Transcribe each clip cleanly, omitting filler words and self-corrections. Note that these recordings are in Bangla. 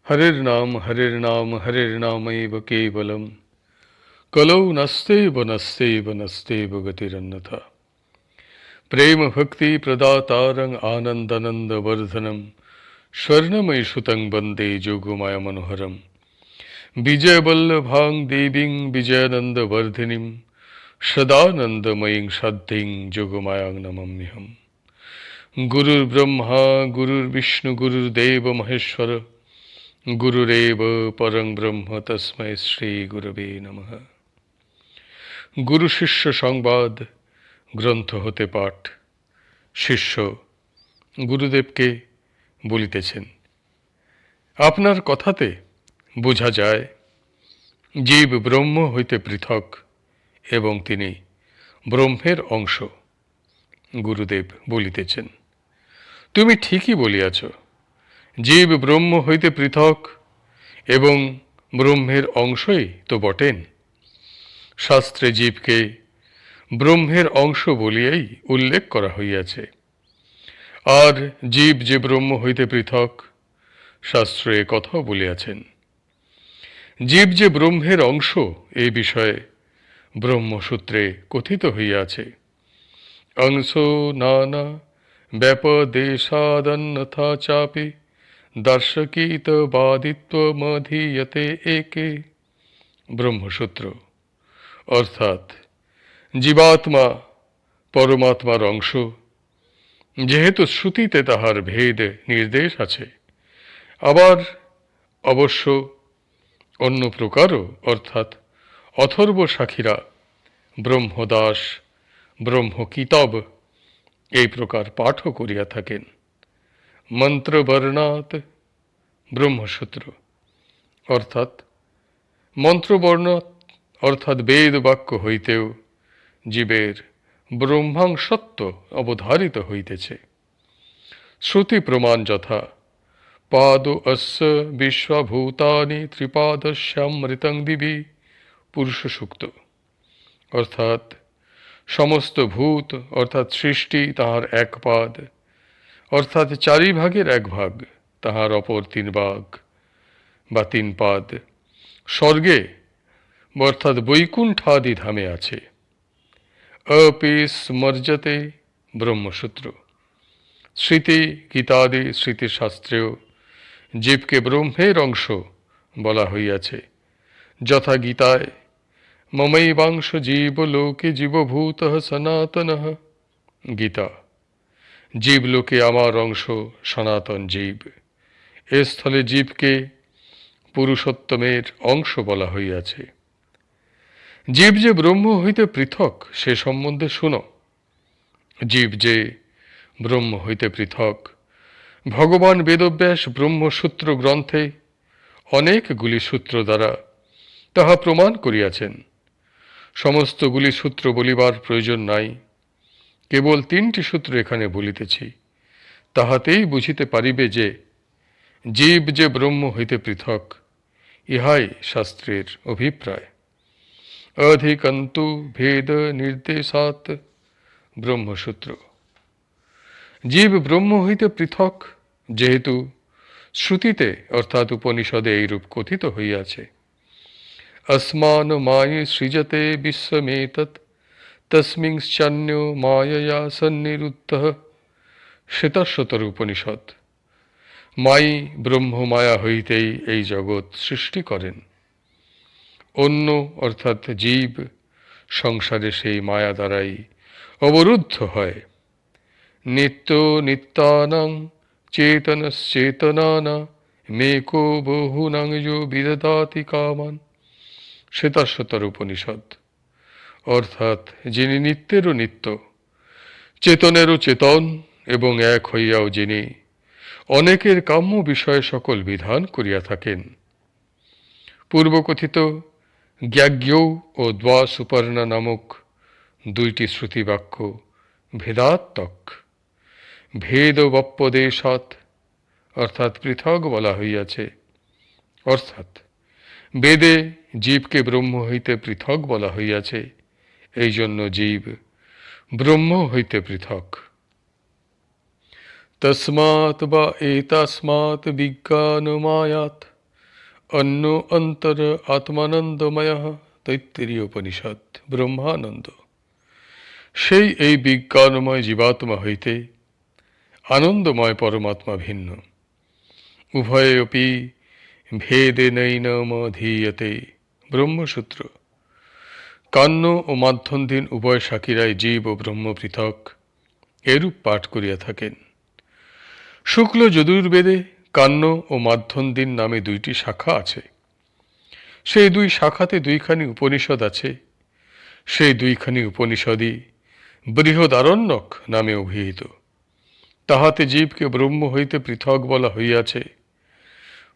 हरिर्नाम हरिर्नामैव केवलम् कलौ नस्तेव नस्तेव गतिरन्यथा। प्रेम भक्ति प्रदातारं आनंदानंद वर्धनम स्वर्णमय सुतं वंदे जोगमाया मनोहरम। विजय वल्लभां देवीं विजयानंद वर्धिनीं सदानंदमयीं शाद्धिं जोगमायां नमाम्यहम्। गुरुर्ब्रह्मा गुरुर्विष्णु गुरुर्देव महेश्वर गुरुरेव परं ब्रह्म तस्मै श्री गुरवे नमः। गुरु शिष्य संवाद গ্রন্থ হতে পাঠ। শিষ্য গুরুদেবকে বলিতেছেন, আপনার কথাতে বোঝা যায় জীব ব্রহ্ম হইতে পৃথক এবং তিনি ব্রহ্মের অংশ। গুরুদেব বলিতেছেন, তুমি ঠিকই বলিয়াছ, জীব ব্রহ্ম হইতে পৃথক এবং ব্রহ্মের অংশই তো বটেন। শাস্ত্রে জীবকে ব্রহ্মের অংশ বলিয়াই উল্লেখ করা হইয়াছে। আর জীব যে ব্রহ্ম হইতে পৃথক, শাস্ত্র এ কথাও বলিয়াছেন। জীব যে ব্রহ্মের অংশ এই বিষয়ে ব্রহ্মসূত্রে কথিত হইয়াছে। অংশো নানা ব্যপদেশাদন্যথা চাপি দার্শকিতবাদিত্বমধীয়তে একে। ব্রহ্মসূত্র অর্থাৎ জীবাত্মা পরমাত্মার অংশ, যেহেতু শ্রুতিতে তাহার ভেদ নির্দেশ আছে, আবার অবশ্য অন্য প্রকারও অর্থাৎ অথর্ব সাখীরা ব্রহ্মদাস ব্রহ্মকিতব এই প্রকার পাঠও করিয়া থাকেন। মন্ত্রবর্ণাৎ ব্রহ্মসূত্র অর্থাৎ মন্ত্রবর্ণ অর্থাৎ বেদ বাক্য হইতেও জীবের ব্রহ্মাংশত্ব অবধারিত হইতেছে। শ্রুতি প্রমাণ যথা পাদ অস্য বিশ্বভূতানি ত্রিপাদস্যামৃতং দিবি পুরুষ সূক্ত অর্থাৎ সমস্ত ভূত অর্থাৎ সৃষ্টি তাহার এক পাদ অর্থাৎ চারি ভাগের এক ভাগ, তাহার অপর তিন ভাগ বা তিন পাদ স্বর্গে অর্থাৎ বৈকুণ্ঠাদি ধামে আছে। अपि स्मर्जते ব্রহ্মসূত্র। স্মৃতি গীতাদি স্মৃতিশাস্ত্রেও জীবকে ব্রহ্মের অংশ বলা হইয়াছে। যথা গীতায় মমৈবাংশ জীবলোকে জীবভূতঃ সনাতনঃ। গীতা জীবলোকে আমার অংশ সনাতন জীব। এ স্থলে জীবকে পুরুষোত্তমের অংশ বলা হইয়াছে। জীব যে ব্রহ্ম হইতে পৃথক সে সম্বন্ধে শুনো। জীব যে ব্রহ্ম হইতে পৃথক ভগবান বেদব্যাস ব্রহ্মসূত্র গ্রন্থে অনেকগুলি সূত্র দ্বারা তাহা প্রমাণ করিয়াছেন। সমস্তগুলি সূত্র বলিবার প্রয়োজন নাই, কেবল তিনটি সূত্র এখানে বলিতেছি। তাহাতেই বুঝিতে পারিবে যে জীব যে ব্রহ্ম হইতে পৃথক, ইহাই শাস্ত্রের অভিপ্রায়। অধিকন্তু ভেদ নির্দেশাৎ ব্রহ্মসূত্র। জীব ব্রহ্ম হইতে পৃথক যেহেতু শ্রুতিতে অর্থাৎ উপনিষদে এইরূপ কথিত হইয়াছে। अस्मान् मायि সৃজতে বিশ্বমেতৎ তস্মিংশ্চান্यो মায়য়া সন্নিরুদ্ধঃ। শ্বেতাশ্বতর উপনিষদ। মায়ি ব্রহ্ম মায়া হইতেই এই জগৎ সৃষ্টি করেন। অন্য অর্থাৎ জীব সংসারে সেই মায়া দ্বারাই অবরুদ্ধ হয়। নিত্য নিত্যানাং চেতনশ্চেতনানা মেকো বহুনাং যো বিদধাতি কামান। শ্বেতাশ্বতর উপনিষদ। অর্থাৎ যিনি নিত্যেরও নিত্য, চেতনেরও চেতন এবং এক হইয়াও যিনি অনেকের কাম্য বিষয়ে সকল বিধান করিয়া থাকেন। পূর্বকথিত জ্ঞাজ্ঞৌ ও দ্বাসুপর্ণা নামক দুইটি শ্রুতিবাক্য ভেদাত্মক। ভেদবপ্পদেশাৎ অর্থাৎ পৃথক বলা হইয়াছে। অর্থাৎ বেদে জীবকে ব্রহ্ম হইতে পৃথক বলা হইয়াছে, এই জন্য জীব ব্রহ্ম হইতে পৃথক। তস্মাৎ বা এতস্মাৎ বিজ্ঞানমায়াৎ অন্য অন্তর আত্মানন্দময়, তৈত্তিরীয় উপনিষদ। ব্রহ্মানন্দ সেই এই বিজ্ঞানময় জীবাত্মা হইতে আনন্দময় পরমাত্মা ভিন্ন। উভয়েপি ভেদেনৈনমধীয়তে। ব্রহ্মসূত্র। কান্য ও মাধ্যন্দিন উভয় সাকিরাই জীব ও ব্রহ্ম পৃথক এরূপ পাঠ করিয়া থাকেন। শুক্ল যজুর্বেদে কান্য ও মাধ্যন্দিন নামে দুইটি শাখা আছে। সেই দুই শাখাতে দুইখানি উপনিষদ আছে। সেই দুইখানি উপনিষদই বৃহদারণ্যক নামে অভিহিত। তাহাতে জীবকে ব্রহ্ম হইতে পৃথক বলা হইয়াছে।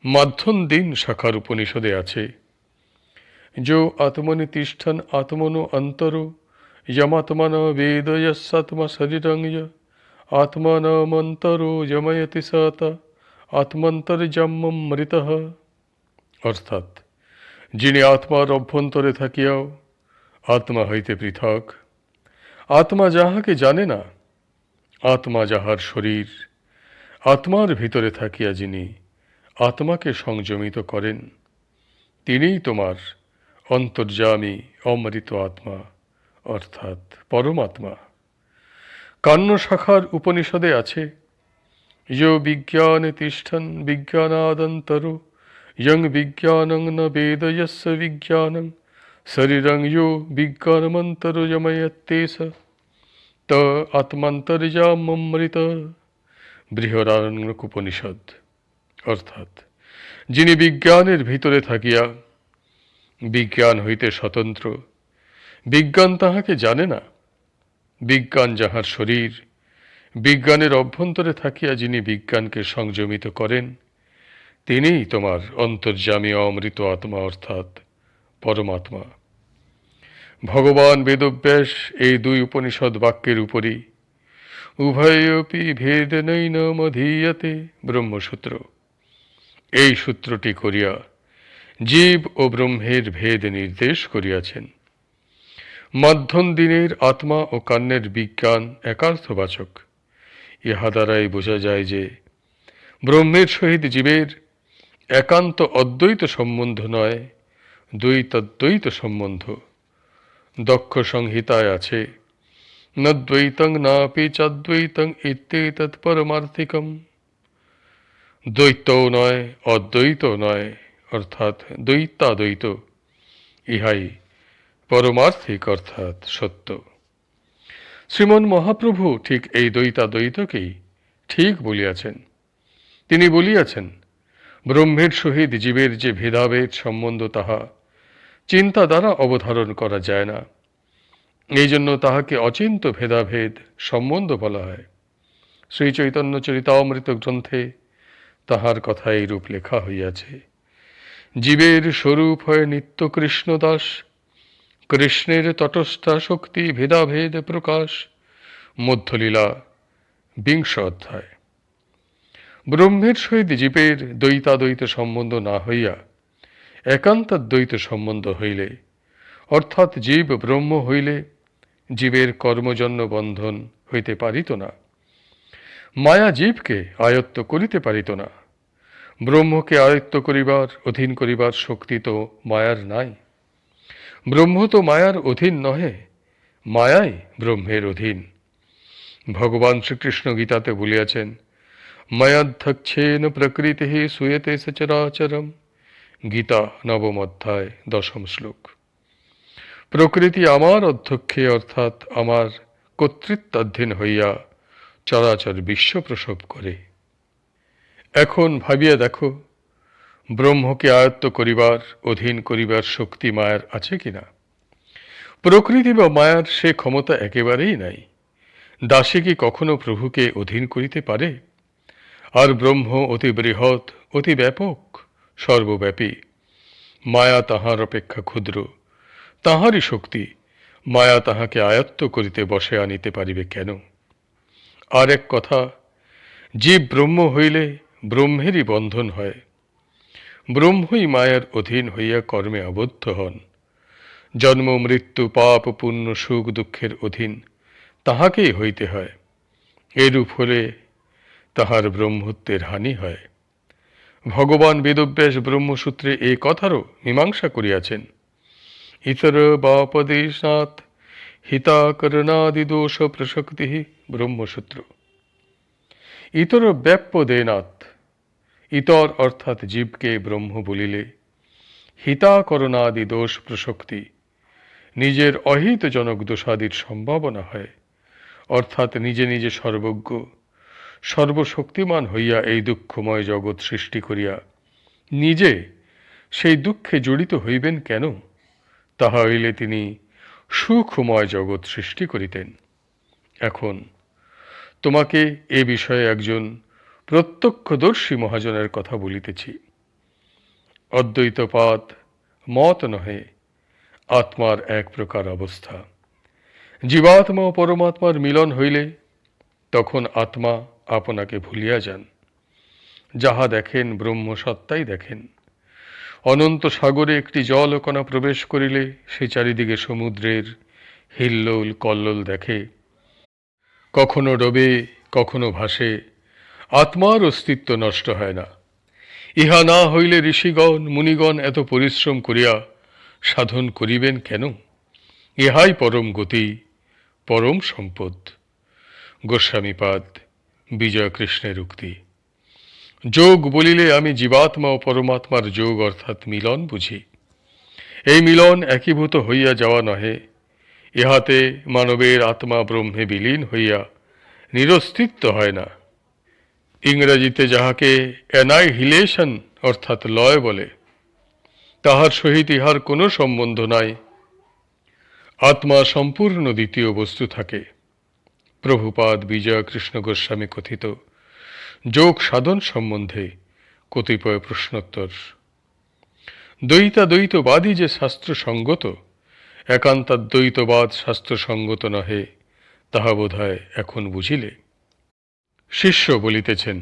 মাধ্যন্দিন শাখার উপনিষদে আছে, যো আত্মনি তিষ্ঠন আত্মনো অন্তরো যমাত্মন বেদ যস্যাত্মা শরীরং আত্মনমন্তরো যময়তি সত আত্মন্তর্যাম্যমৃতঃ। অর্থাৎ যিনি আত্মার অভ্যন্তরে থাকিয়াও আত্মা হইতে পৃথক, আত্মা যাহাকে জানে না, আত্মা যাহার শরীর, আত্মার ভিতরে থাকিয়া যিনি আত্মাকে সংযমিত করেন, তিনিই তোমার অন্তর্যামী অমৃত আত্মা, অর্থাৎ পরমাত্মা। কান্য শাখার উপনিষদে আছে, যো বিজ্ঞানে তিষ্ঠন বিজ্ঞানাদন্তরো ইয়ং বিজ্ঞানং ন বেদ যস্য বিজ্ঞানং শরীরং যো বিজ্ঞানমন্তরো যময়ত্যেষ ত আত্মান্তর্যাম্যমৃত। বৃহদারণ্যক উপনিষদ। অর্থাৎ যিনি বিজ্ঞানের ভিতরে থাকিয়া বিজ্ঞান হইতে স্বতন্ত্র, বিজ্ঞান তাহাকে জানে না, বিজ্ঞান যাহার শরীর, বিজ্ঞানের অভ্যন্তরে থাকিয়া যিনি বিজ্ঞানকে সংযমিত করেন, তিনিই তোমার অন্তর্যামী অমৃত আত্মা, অর্থাৎ পরমাত্মা। ভগবান বেদব্যাস এই দুই উপনিষদ বাক্যের উপরই উভয়োপি ভেদেনৈনমধীয়তে ব্রহ্মসূত্র, এই সূত্রটি করিয়া জীব ও ব্রহ্মের ভেদ নির্দেশ করিয়াছেন। মধ্যন্দিনের আত্মা ও কান্যের বিজ্ঞান একার্থবাচক। ইহা দ্বারাই বোঝা যায় যে ব্রহ্মের সহিত জীবের একান্ত অদ্বৈত সম্বন্ধ নয়, দ্বৈতাদ্বৈত সম্বন্ধ। দক্ষ সংহিতায় আছে, ন দ্বৈতং নাপি চাদ্বৈতং ইত্যেতৎ পরমার্থিকম। দ্বৈতও নয়, অদ্বৈতও নয়, অর্থাৎ দ্বৈতাদ্বৈত, ইহাই পরমার্থিক অর্থাৎ সত্য। শ্রীমন মহাপ্রভু ঠিক এই দ্বৈতাদ্বৈতকেই ঠিক বলিয়াছেন। তিনি বলিয়াছেন, ব্রহ্মের সহিত জীবের যে ভেদাভেদ সম্বন্ধ তাহা চিন্তা দ্বারা অবধারণ করা যায় না। এই জন্য তাহাকে অচিন্ত ভেদাভেদ সম্বন্ধ বলা হয়। শ্রী চৈতন্য চরিতামৃত গ্রন্থে তাহার কথা এইরূপ লেখা হইয়াছে, জীবের স্বরূপ হয় নিত্য কৃষ্ণদাস, কৃষ্ণের তটস্থা শক্তি ভেদাভেদ প্রকাশ। মধ্যলীলা 20 অধ্যায়। ব্রহ্মের সহিত জীবের দ্বৈতাদ্বৈত সম্বন্ধ না হইয়া একান্তাদ্বৈত সম্বন্ধ হইলে, অর্থাৎ জীব ব্রহ্ম হইলে জীবের কর্মজন্য বন্ধন হইতে পারিত না। মায়া জীবকে আয়ত্ত করিতে পারিত না। ব্রহ্মকে আয়ত্ত করিবার, অধীন করিবার শক্তি তো মায়ার নাই। ব্রহ্ম তো মায়ার অধীন নহে, মায়াই ব্রহ্মের অধীন। ভগবান শ্রীকৃষ্ণ গীতাতে বলিয়াছেন, ময়াধ্যক্ষেন প্রকৃতি সুয়েতে সচরাচরম। গীতা 9ম অধ্যায় 10ম শ্লোক। প্রকৃতি আমার অধ্যক্ষে, অর্থাৎ আমার কর্তৃত্বাধীন হইয়া চরাচর বিশ্ব প্রসব করে। এখন ভাবিয়া দেখো, ব্রহ্মকে আয়ত্ত করিবার, অধীন করিবার শক্তি মায়ার আছে কিনা? প্রকৃতি বা মায়ার সে ক্ষমতা একেবারেই নাই। দাসী কি কখনো প্রভুকে অধীন করিতে পারে? আর ব্রহ্ম অতি বৃহৎ, অতি ব্যাপক, সর্বব্যাপী। মায়া তাহার অপেক্ষা ক্ষুদ্র। তাহারই শক্তি, মায়া তাহাকে আয়ত্ত করিতে বসে আনিতে পারিবে কেন? আর এক কথা, জীব ব্রহ্ম হইলে ব্রহ্মেরই বন্ধন হয়। ব্রহ্মই মায়ার অধীন হইয়া কর্মে আবদ্ধ হন। জন্ম মৃত্যু পাপ পুণ্য সুখ দুঃখের অধীন তাহাকেই হইতে হয়। এরূপ হলে তাহার ব্রহ্মত্বের হানি হয়। ভগবান বেদব্যাস ব্রহ্মসূত্রে এই কথারও মীমাংসা করিয়াছেন। ইতর বাপদেশাৎ হিতাকরণাদিদোষ প্রসক্তি ব্রহ্মসূত্র। ইতর ব্যাপ্যদেনাৎ, ইতর অর্থাৎ জীবকে ব্রহ্ম বলিলে হিতাকরণাদি দোষ প্রসক্তি, নিজের অহিতজনক দোষাদির সম্ভাবনা হয়, অর্থাৎ নিজে নিজে সর্বজ্ঞ সর্বশক্তিমান হইয়া এই দুঃখময় জগৎ সৃষ্টি করিয়া নিজে সেই দুঃখে জড়িত হইবেন কেন? তাহা হইলে তিনি সুখময় জগৎ সৃষ্টি করিতেন। এখন তোমাকে এ বিষয়ে একজন প্রত্যক্ষদর্শী মহাজনের কথা বলিতেছি। অদ্বৈতপাদ মত নহে, আত্মার এক প্রকার অবস্থা। জীবাত্মা ও পরমাত্মার মিলন হইলে তখন আত্মা আপনাকে ভুলিয়া যান। যাহা দেখেন ব্রহ্মসত্তাই দেখেন। অনন্ত সাগরে একটি জলকণা প্রবেশ করিলে সে চারিদিকে সমুদ্রের হিল্লোল কল্লোল দেখে, কখনো ডোবে কখনো ভাসে, আত্মার অস্তিত্ব নষ্ট হয় না। ইহা না হইলে ঋষিগণ মুনিগণ এত পরিশ্রম করিয়া সাধন করিবেন কেন? ইহাই পরম গতি, পরম সম্পদ। গোস্বামীপাদ বিজয়কৃষ্ণের উক্তি। যোগ বলিলে আমি জীবাত্মা ও পরমাত্মার যোগ অর্থাৎ মিলন বুঝি। এই মিলন একীভূত হইয়া যাওয়া নহে, ইহাতে মানবের আত্মা ব্রহ্মে বিলীন হইয়া নিরস্তিত্ব হয় না। ইংরেজিতে যাহাকে অ্যানাইহিলেশন অর্থাৎ লয় বলে, তাহার সহিত ইহার কোনো সম্বন্ধ নাই। আত্মা সম্পূর্ণ দ্বিতীয় বস্তু থাকে। প্রভুপাদ বিজয়কৃষ্ণ গোস্বামী কথিত যোগ সাধন সম্বন্ধে কতিপয় প্রশ্নোত্তর। দ্বৈতাদ্বৈতবাদী যে শাস্ত্রসঙ্গত, একান্তাদ্বৈতবাদ শাস্ত্রসঙ্গত নহে, তাহা বোধহয় এখন বুঝিলে। শিষ্য বলিতেছেন,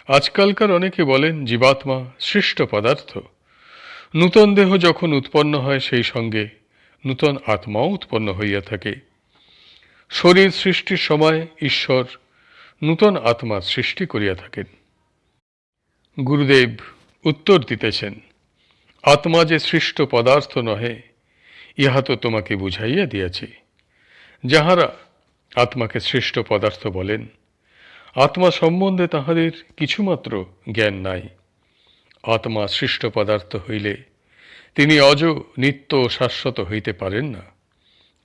আজকালকার অনেকে বলেন জীবাত্মা সৃষ্ট পদার্থ। নূতন দেহ যখন উৎপন্ন হয় সেই সঙ্গে নূতন আত্মাও উৎপন্ন হইয়া থাকে। শরীর সৃষ্টির সময় ঈশ্বর নূতন আত্মার সৃষ্টি করিয়া থাকেন। গুরুদেব উত্তর দিতেছেন, আত্মা যে সৃষ্ট পদার্থ নহে, ইহা তো তোমাকে বুঝাইয়া দিয়াছি। যাহারা আত্মাকে সৃষ্ট পদার্থ বলেন, আত্মা সম্বন্ধে তাহাদের কিছুমাত্র জ্ঞান নাই। আত্মা সৃষ্ট পদার্থ হইলে তিনি অজ নিত্য শাশ্বত হইতে পারেন না,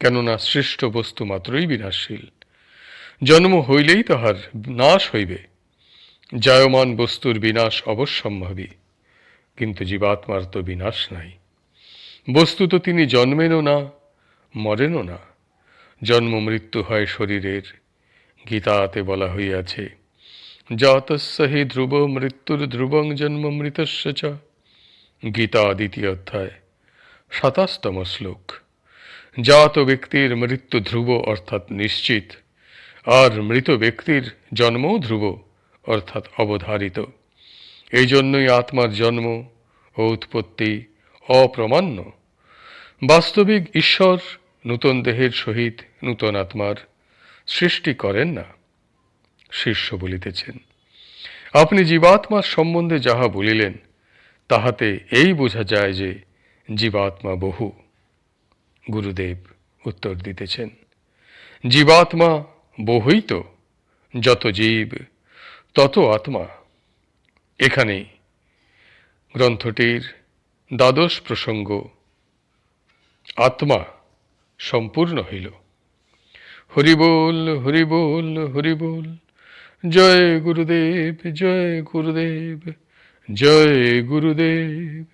কেননা সৃষ্ট বস্তু মাত্রই বিনাশশীল। জন্ম হইলেই তাহার নাশ হইবে। জায়মান বস্তুর বিনাশ অবশ্যম্ভাবী, কিন্তু জীবাত্মার তো বিনাশ নাই। বস্তুত তিনি জন্মেনও না, মরেনও না। জন্ম মৃত্যু হয় শরীরের। গীতাতে বলা হইয়াছে, জাতস্য হি ধ্রুব মৃত্যুর ধ্রুবং জন্ম মৃতস্য চ। গীতা দ্বিতীয় অধ্যায় ২৭তম শ্লোক। জাত ব্যক্তির মৃত্যু ধ্রুব অর্থাৎ নিশ্চিত, আর মৃত ব্যক্তির জন্মও ধ্রুব অর্থাৎ অবধারিত। এই জন্যই আত্মার জন্ম ও উৎপত্তি অপ্রমাণ্য। বাস্তবিক ঈশ্বর নূতন দেহের সহিত নূতন আত্মার সৃষ্টি করেন না। শিষ্য বলিতেছেন, আপনি জীবাত্মার সম্বন্ধে যাহা বলিলেন তাহাতে এই বোঝা যায় যে জীবাত্মা বহু। গুরুদেব উত্তর দিতেছেন, জীবাত্মা বহুই তো, যত জীব তত আত্মা। এখানে গ্রন্থটির দ্বাদশ প্রসঙ্গ আত্মা সম্পূর্ণ হইল। হরিবোল হরিবোল হরিবোল। জয় গুরুদেব, জয় গুরুদেব, জয় গুরুদেব।